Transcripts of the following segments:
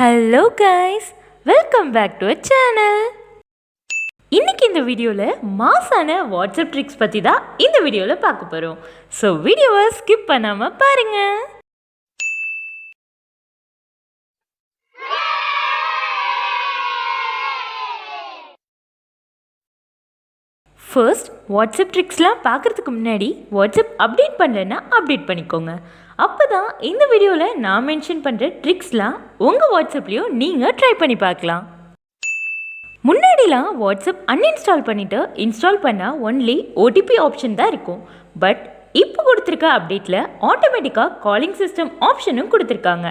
Hello guys, welcome back to our channel. இன்னைக்கு இந்த வீடியோவில் மாசான வாட்ஸ்அப் ட்ரிக்ஸ் பற்றி தான் இந்த வீடியோவில் பார்க்க போகிறோம். ஸோ வீடியோவை ஸ்கிப் பண்ணாமல் பாருங்கள். ஃபர்ஸ்ட் வாட்ஸ்அப் ட்ரிக்ஸ்லாம் பார்க்குறதுக்கு முன்னாடி வாட்ஸ்அப் அப்டேட் பண்ணலைன்னா அப்டேட் பண்ணிக்கோங்க. அப்போ தான் இந்த வீடியோவில் நான் மென்ஷன் பண்ணுற ட்ரிக்ஸ்லாம் உங்கள் வாட்ஸ்அப்லேயும் நீங்கள் ட்ரை பண்ணி பார்க்கலாம். முன்னாடிலாம் வாட்ஸ்அப் அன்இன்ஸ்டால் பண்ணிவிட்டு இன்ஸ்டால் பண்ணால் ஒன்லி ஓடிபி ஆப்ஷன் தான் இருக்கும். பட் இப்போ கொடுத்துருக்க அப்டேட்டில் ஆட்டோமேட்டிக்காக காலிங் சிஸ்டம் ஆப்ஷனும் கொடுத்துருக்காங்க.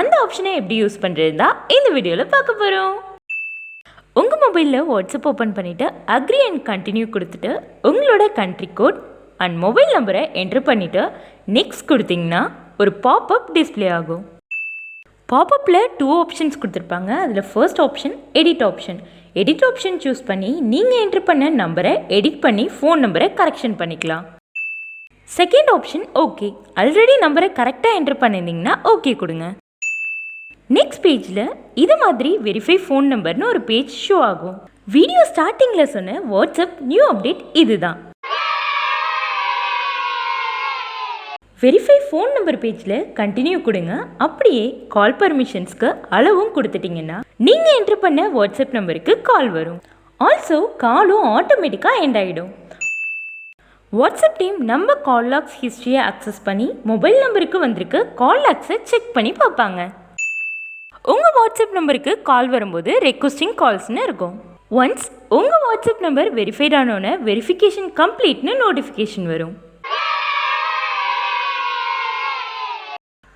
அந்த ஆப்ஷனை எப்படி யூஸ் பண்ணுறது தான் இந்த வீடியோவில் பார்க்க போகிறோம். உங்கள் மொபைலில் வாட்ஸ்அப் ஓப்பன் பண்ணிவிட்டு அக்ரி அண்ட் கண்டினியூ கொடுத்துட்டு உங்களோட கண்ட்ரி கோட் அண்ட் மொபைல் நம்பரை என்ட்ரு பண்ணிவிட்டு நெக்ஸ்ட் கொடுத்தீங்கன்னா ஒரு பாப்அப் டிஸ்பிளே ஆகும். பாப்அப்பில் 2 ஆப்ஷன்ஸ் கொடுத்துருப்பாங்க. அதில் first option edit option. Edit option choose பண்ணி நீங்கள் என்ட்ரு பண்ண நம்பரை எடிட் பண்ணி ஃபோன் நம்பரை கரெக்ஷன் பண்ணிக்கலாம். Second option okay. ஆல்ரெடி நம்பரை கரெக்டாக என்ட்ரு பண்ணியிருந்தீங்கன்னா ஓகே கொடுங்க. நெக்ஸ்ட் பேஜில் இது மாதிரி வெரிஃபை ஃபோன் நம்பர்னு ஒரு பேஜ் ஷோ ஆகும். வீடியோ ஸ்டார்டிங்கில் சொன்ன வாட்ஸ்அப் நியூ அப்டேட் இதுதான். வெரிஃபை ஃபோன் நம்பர் பேஜில் கண்டினியூ கொடுங்க. அப்படியே கால் பர்மிஷன்ஸ்க்கு அளவும் கொடுத்துட்டிங்கன்னா நீங்கள் என்ட்ரு பண்ண வாட்ஸ்அப் நம்பருக்கு கால் வரும். ஆல்சோ காலும் ஆட்டோமேட்டிக்காக எண்ட் ஆகிடும். வாட்ஸ்அப் டீம் நம்ம கால் லாக்ஸ் ஹிஸ்ட்ரியை அக்சஸ் பண்ணி மொபைல் நம்பருக்கு வந்திருக்கு கால் லாக்ஸை செக் பண்ணி பார்ப்பாங்க. உங்கள் வாட்ஸ்அப் நம்பருக்கு கால் வரும்போது ரெக்வஸ்டிங் கால்ஸ்னு இருக்கும். ஒன்ஸ் உங்கள் வாட்ஸ்அப் நம்பர் வெரிஃபைட் ஆனோன்னு வெரிஃபிகேஷன் கம்ப்ளீட்னு நோட்டிஃபிகேஷன் வரும்.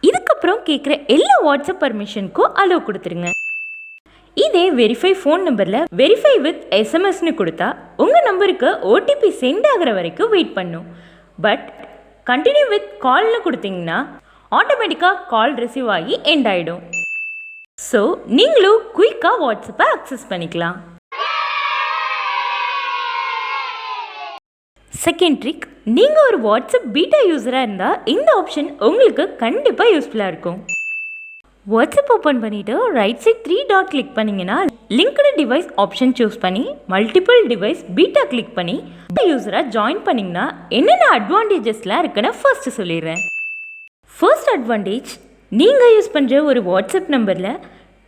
இதுக்கப்புறம் கேட்குற எல்லா வாட்ஸ்அப் பர்மிஷனுக்கும் அலோவ் கொடுத்துருங்க. இதே வெரிஃபை ஃபோன் நம்பரில் வெரிஃபை வித் எஸ்எம்எஸ்னு கொடுத்தா உங்கள் நம்பருக்கு ஓடிபி சென்ட் ஆகிற வரைக்கும் வெயிட் பண்ணும். பட் கண்டினியூ வித் கால்னு கொடுத்தீங்கன்னா ஆட்டோமேட்டிக்காக கால் ரிசீவ் ஆகி எண்ட் ஆகிடும். ஸோ நீங்களும் குயிக்காக வாட்ஸ்அப்பை அக்சஸ் பண்ணிக்கலாம். செகண்ட் ட்ரிக், நீங்கள் ஒரு வாட்ஸ்அப் பீட்டா யூஸராக இருந்தால் இந்த ஆப்ஷன் உங்களுக்கு கண்டிப்பாக யூஸ்ஃபுல்லாக இருக்கும். வாட்ஸ்அப் ஓப்பன் பண்ணிவிட்டு ரைட் சைட் 3 டாட் கிளிக் பண்ணிங்கன்னா லிங்க்டு டிவைஸ் ஆப்ஷன் சூஸ் பண்ணி மல்டிபிள் டிவைஸ் பீட்டா கிளிக் பண்ணி யூஸராக ஜாயின் பண்ணிங்கன்னா என்னென்ன அட்வான்டேஜஸ்லாம் இருக்குன்னு ஃபர்ஸ்ட்டு சொல்லிடுறேன். ஃபர்ஸ்ட் அட்வான்டேஜ், நீங்கள் யூஸ் பண்ணுற ஒரு வாட்ஸ்அப் நம்பரில்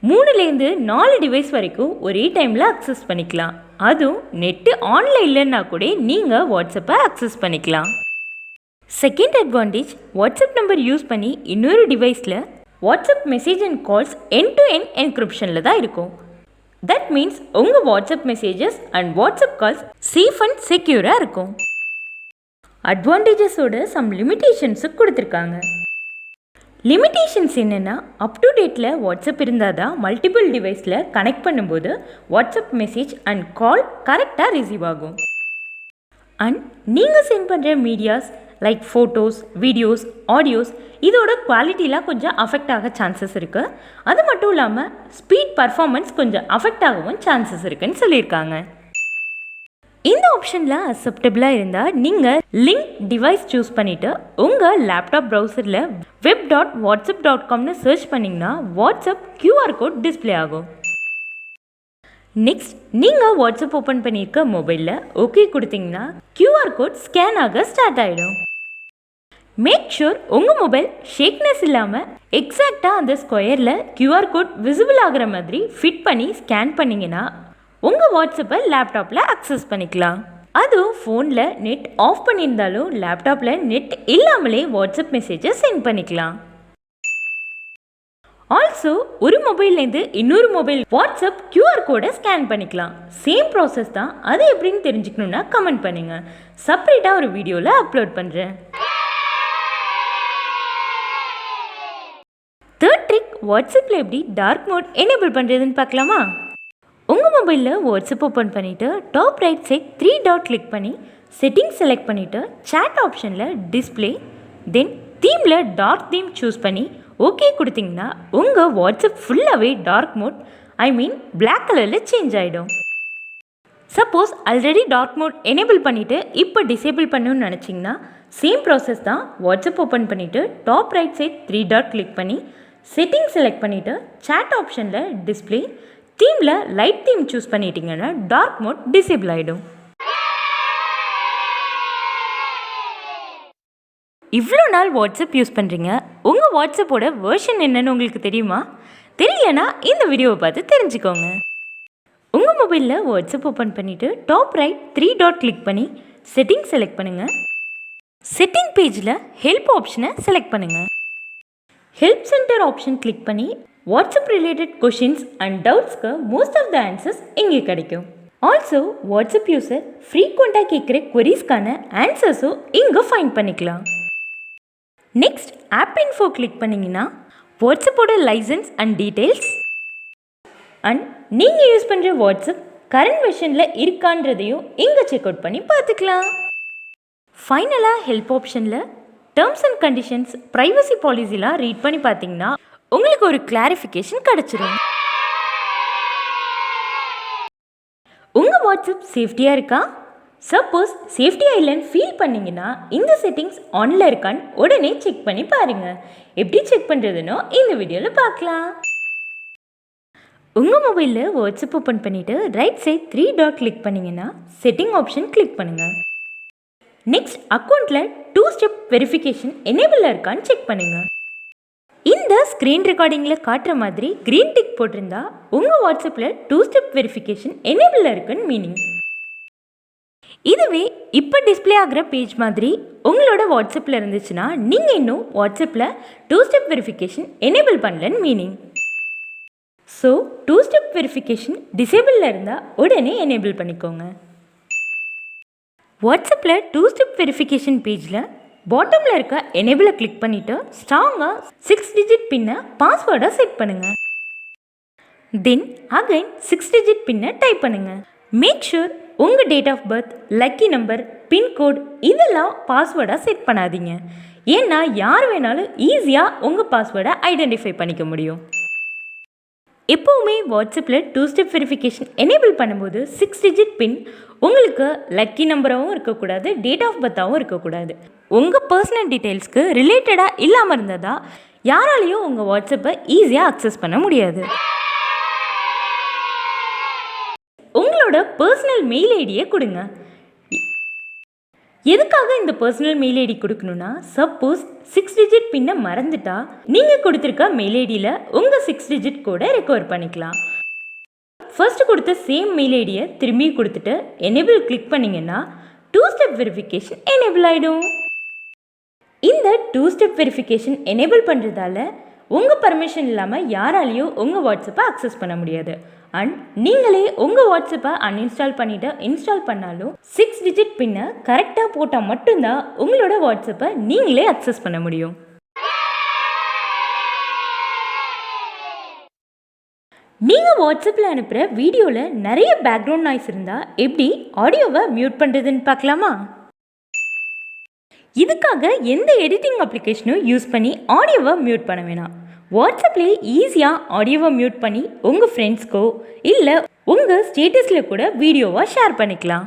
3லேருந்து 4 டிவைஸ் வரைக்கும் ஒரே டைமில் அக்சஸ் பண்ணிக்கலாம். அதுவும் நெட்டு ஆன்லைன் இல்லைன்னா கூட நீங்கள் வாட்ஸ்அப்பை அக்சஸ் பண்ணிக்கலாம். Second advantage, WhatsApp number use பண்ணி இன்னொரு டிவைஸில் WhatsApp message and calls end to end என்கிரிப்ஷனில் தான் இருக்கும். தட் மீன்ஸ் உங்கள் WhatsApp messages and WhatsApp calls safe and செக்யூராக இருக்கும். அட்வான்டேஜஸோட சம் லிமிட்டேஷன்ஸும் கொடுத்துருக்காங்க. லிமிட்டேஷன்ஸ் என்னென்னா, அப் டு டேட்டில் வாட்ஸ்அப் இருந்தால் தான் மல்டிபிள் டிவைஸில் கனெக்ட் பண்ணும்போது வாட்ஸ்அப் மெசேஜ் அண்ட் கால் கரெக்டாக ரிசீவ் ஆகும். அண்ட் நீங்கள் சென்ட் பண்ணுற medias like photos, videos, audios இதோட குவாலிட்டிலாம் கொஞ்சம் அஃபெக்ட் ஆக சான்சஸ் இருக்குது. அது மட்டும் இல்லாமல் ஸ்பீட் பர்ஃபார்மன்ஸ் கொஞ்சம் அஃபெக்ட் ஆகவும் சான்சஸ் இருக்குன்னு சொல்லியிருக்காங்க. இந்த ஆப்ஷனில் அக்செப்டபிளாக இருந்தால் நீங்கள் லிங்க் டிவைஸ் சூஸ் பண்ணிவிட்டு உங்கள் லேப்டாப் ப்ரௌசரில் web.whatsapp.comனு சர்ச் பண்ணிங்கன்னா வாட்ஸ்அப் QR கோட் டிஸ்பிளே ஆகும். நெக்ஸ்ட், நீங்கள் வாட்ஸ்அப் ஓப்பன் பண்ணியிருக்க மொபைலில் ஓகே கொடுத்தீங்கன்னா QR கோட் ஸ்கேன் ஆக ஸ்டார்ட் ஆகிடும். மேக் ஷூர் உங்கள் மொபைல் ஷேக்னஸ் இல்லாமல் எக்ஸாக்டாக அந்த ஸ்கொயரில் QR கோட் விசிபிள் ஆகிற மாதிரி ஃபிட் பண்ணி ஸ்கேன் பண்ணிங்கன்னா உங்கள் வாட்ஸ்அப்பை லேப்டாப்பில் அக்சஸ் பண்ணிக்கலாம். அதுவும் ஃபோனில் நெட் ஆஃப் பண்ணியிருந்தாலும் லேப்டாப்பில் நெட் இல்லாமலே வாட்ஸ்அப் மெசேஜை சென்ட் பண்ணிக்கலாம். ஆல்சோ ஒரு மொபைல்லேருந்து இன்னொரு மொபைல் வாட்ஸ்அப் QR கோடை ஸ்கேன் பண்ணிக்கலாம். சேம் ப்ராசஸ் தான். அது எப்படின்னு தெரிஞ்சுக்கணுன்னா கமெண்ட் பண்ணுங்கள். செப்பரேட்டாக ஒரு வீடியோவில் அப்லோட் பண்ணுறேன். தேர்ட் ட்ரிக், வாட்ஸ்அப்பில் எப்படி டார்க் மோட் எனேபிள் பண்ணுறதுன்னு பார்க்கலாமா? உங்கள் மொபைலில் வாட்ஸ்அப் ஓப்பன் பண்ணிவிட்டு top right side 3 dot click பண்ணி செட்டிங்ஸ் செலக்ட் பண்ணிவிட்டு சேட் ஆப்ஷனில் டிஸ்பிளே தென் தீமில் டார்க் தீம் சூஸ் பண்ணி ஓகே கொடுத்தீங்கன்னா உங்கள் வாட்ஸ்அப் ஃபுல்லாகவே டார்க் மோட் பிளாக் கலரில் சேஞ்ச் ஆகிடும். Suppose already dark mode enable பண்ணிவிட்டு இப்போ டிசேபிள் பண்ணணும்னு நினச்சிங்கன்னா சேம் ப்ராசஸ் தான். வாட்ஸ்அப் ஓப்பன் பண்ணிவிட்டு top right side 3 dot click பண்ணி செட்டிங் செலக்ட் பண்ணிவிட்டு சேட் ஆப்ஷனில் டிஸ்பிளே தீமில் லைட் தீம் சூஸ் பண்ணிட்டீங்கன்னா டார்க் மோட் டிசேபிள் ஆகிடும். இவ்வளோ நாள் வாட்ஸ்அப் யூஸ் பண்ணுறீங்க, உங்கள் வாட்ஸ்அப்போட வெர்ஷன் என்னன்னு உங்களுக்கு தெரியுமா? தெரியலனா இந்த வீடியோவை பார்த்து தெரிஞ்சுக்கோங்க. உங்கள் மொபைலில் வாட்ஸ்அப் ஓப்பன் பண்ணிவிட்டு டாப் ரைட் 3 டாட் கிளிக் பண்ணி செட்டிங் செலக்ட் பண்ணுங்கள். செட்டிங் பேஜில் ஹெல்ப் ஆப்ஷனை செலக்ட் பண்ணுங்கள். ஹெல்ப் சென்டர் ஆப்ஷன் கிளிக் பண்ணி வாட்ஸ்அப் ரிலேட்டட் கொஷின்ஸ் அண்ட் டவுட்ஸ்க்கு மோஸ்ட் ஆஃப் த ஆன்சர்ஸ் இங்கே கிடைக்கும். ஆல்சோ வாட்ஸ்அப் யூஸர் ஃப்ரீக்வெண்ட்டாக கேட்குற குவரிஸ்க்கான ஆன்சர்ஸும் இங்கே ஃபைண்ட் பண்ணிக்கலாம். நெக்ஸ்ட் ஆப் இன்ஃபோ கிளிக் பண்ணிங்கன்னா வாட்ஸ்அப்போட லைசன்ஸ் அண்ட் டீட்டெயில்ஸ் அண்ட் நீங்கள் யூஸ் பண்ணுற வாட்ஸ்அப் கரண்ட் வெர்ஷனில் இருக்கான்றதையும் இங்கே செக் அவுட் பண்ணி பார்த்துக்கலாம். ஃபைனலாக ஹெல்ப் ஆப்ஷனில் டேர்ம்ஸ் அண்ட் கண்டிஷன்ஸ், ப்ரைவசி பாலிசிலாம் ரீட் பண்ணி பார்த்தீங்கன்னா உங்களுக்கு ஒரு கிளாரிஃபிகேஷன் கிடச்சிடும். உங்கள் வாட்ஸ்அப் சேஃப்டியாக இருக்கா? சப்போஸ் சேஃப்டியாக இல்லைன்னு ஃபீல் பண்ணிங்கன்னா இந்த செட்டிங்ஸ் ஆனில் இருக்கான்னு உடனே செக் பண்ணி பாருங்கள். எப்படி செக் பண்ணுறதுனோ இந்த வீடியோவில் பார்க்கலாம். உங்கள் மொபைலில் வாட்ஸ்அப் ஓப்பன் பண்ணிவிட்டு ரைட் சைட் 3 டாட் கிளிக் பண்ணிங்கன்னா செட்டிங் ஆப்ஷன் கிளிக் பண்ணுங்கள். நெக்ஸ்ட் அக்கௌண்ட்டில் 2 ஸ்டெப் வெரிஃபிகேஷன் எனேபிள் இருக்கான்னு செக் பண்ணுங்கள். இந்த ஸ்க்ரீன் ரெக்கார்டிங்கில் காட்டுற மாதிரி க்ரீன் டிக் போட்டிருந்தா உங்கள் வாட்ஸ்அப்பில் 2 ஸ்டெப் வெரிஃபிகேஷன் எனேபிள் இருக்குன்னு மீனிங். இதுவே இப்போ டிஸ்பிளே ஆகிற பேஜ் மாதிரி உங்களோட வாட்ஸ்அப்பில் இருந்துச்சுன்னா நீங்கள் இன்னும் வாட்ஸ்அப்பில் 2 ஸ்டெப் வெரிஃபிகேஷன் எனேபிள் பண்ணலன்னு மீனிங். ஸோ 2 ஸ்டெப் வெரிஃபிகேஷன் டிசேபிளில் இருந்தால் உடனே எனேபிள் பண்ணிக்கோங்க. வாட்ஸ்அப்பில் 2 ஸ்டெப் வெரிஃபிகேஷன் பேஜில் பாட்டமில் இருக்க எனேபிளை கிளிக் பண்ணிவிட்டு ஸ்ட்ராங்காக 6 டிஜிட் பின்னை பாஸ்வேர்டாக செட் பண்ணுங்கள். தென் அகைன் 6 டிஜிட் பின்னை டைப் பண்ணுங்கள். மேக் ஷூர் உங்கள் date of birth, lucky number, pincode இதெல்லாம் பாஸ்வேர்டாக செட் பண்ணாதீங்க. ஏன்னா யார் வேணாலும் ஈஸியாக உங்கள் பாஸ்வேர்டை ஐடென்டிஃபை பண்ணிக்க முடியும். எப்போவுமே வாட்ஸ்அப்பில் 2 ஸ்டெப் வெரிஃபிகேஷன் எனேபிள் பண்ணும்போது 6 டிஜிட் பின் உங்களுக்கு லக்கி நம்பராகவும் இருக்கக்கூடாது, டேட் ஆஃப் பர்த்தாகவும் இருக்கக்கூடாது. உங்கள் பர்சனல் டீட்டெயில்ஸ்க்கு ரிலேட்டடாக இல்லாமல் இருந்ததா யாராலையும் உங்கள் வாட்ஸ்அப்பை ஈஸியாக அக்சஸ் பண்ண முடியாது. உங்களோட பர்சனல் மெயில் ஐடியை கொடுங்க. எதுக்காக இந்த பர்சனல் மெயில் ஐடி கொடுக்கணும்னா, சப்போஸ் 6 டிஜிட் பின்னை மறந்துட்டா நீங்கள் கொடுத்துருக்க மெயில் ஐடியில் உங்கள் 6 டிஜிட் கோடை ரெக்கவர் பண்ணிக்கலாம். ஃபர்ஸ்ட் கொடுத்த சேம் மெயில் ஐடியை திரும்பி கொடுத்துட்டு எனேபிள் கிளிக் பண்ணிங்கன்னா 2 ஸ்டெப் வெரிஃபிகேஷன் எனேபிள் ஆகிடும். இந்த 2 ஸ்டெப் வெரிஃபிகேஷன் எனேபிள் பண்ணுறதால உங்கள் பர்மிஷன் இல்லாமல் யாராலையும் உங்கள் வாட்ஸ்அப்பை அக்சஸ் பண்ண முடியாது. அண்ட் நீங்களே உங்கள் வாட்ஸ்அப்பை அன்இன்ஸ்டால் பண்ணிவிட்டு இன்ஸ்டால் பண்ணாலும் 6 டிஜிட் பின்னை கரெக்டாக போட்டால் மட்டும்தான் உங்களோட வாட்ஸ்அப்பை நீங்களே அக்சஸ் பண்ண முடியும். நீங்கள் வாட்ஸ்அப்பில் அனுப்புகிற வீடியோவில் நிறைய பேக்ரவுண்ட் நாய்ஸ் இருந்தால் எப்படி ஆடியோவை மியூட் பண்ணுறதுன்னு பார்க்கலாமா? இதுக்காக எந்த எடிட்டிங் அப்ளிகேஷனும் யூஸ் பண்ணி ஆடியோவை மியூட் பண்ண வேணாம். வாட்ஸ்அப்லேயே ஈஸியாக ஆடியோவை மியூட் பண்ணி உங்கள் ஃப்ரெண்ட்ஸ்க்கோ இல்லை உங்கள் ஸ்டேட்டஸில் கூட வீடியோவாக ஷேர் பண்ணிக்கலாம்.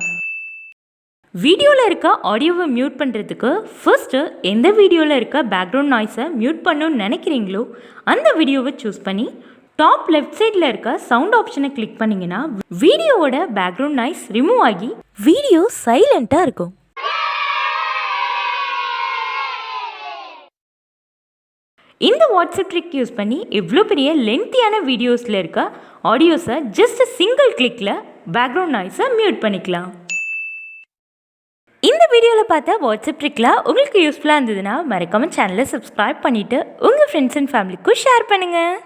வீடியோவில் இருக்க ஆடியோவை மியூட் பண்ணுறதுக்கு ஃபர்ஸ்ட்டு எந்த வீடியோவில் இருக்க பேக்ரவுண்ட் நாய்ஸை மியூட் பண்ணணும்னு நினைக்கிறீங்களோ அந்த வீடியோவை சூஸ் பண்ணி டாப் லெஃப்ட் சைடில் இருக்க சவுண்ட் ஆப்ஷனை கிளிக் பண்ணிங்கன்னா வீடியோவோட பேக்ரவுண்ட் நாய்ஸ் ரிமூவ் ஆகி வீடியோ சைலண்ட்டாக இருக்கும். இந்த வாட்ஸ்அப் ட்ரிக் யூஸ் பண்ணி எவ்வளோ பெரிய லென்த்தியான வீடியோஸில் இருக்க ஆடியோஸை ஜஸ்ட் சிங்கிள் கிளிக்கில் பேக்ரவுண்ட் நாய்ஸை மியூட் பண்ணிக்கலாம். இந்த வீடியோவில் பார்த்த வாட்ஸ்அப் ட்ரிக்லாம் உங்களுக்கு யூஸ்ஃபுல்லாக இருந்ததுன்னா மறக்காமல் சேனலை சப்ஸ்கிரைப் பண்ணிவிட்டு உங்கள் ஃப்ரெண்ட்ஸ் அண்ட் ஃபேமிலிக்கும் ஷேர் பண்ணுங்கள்.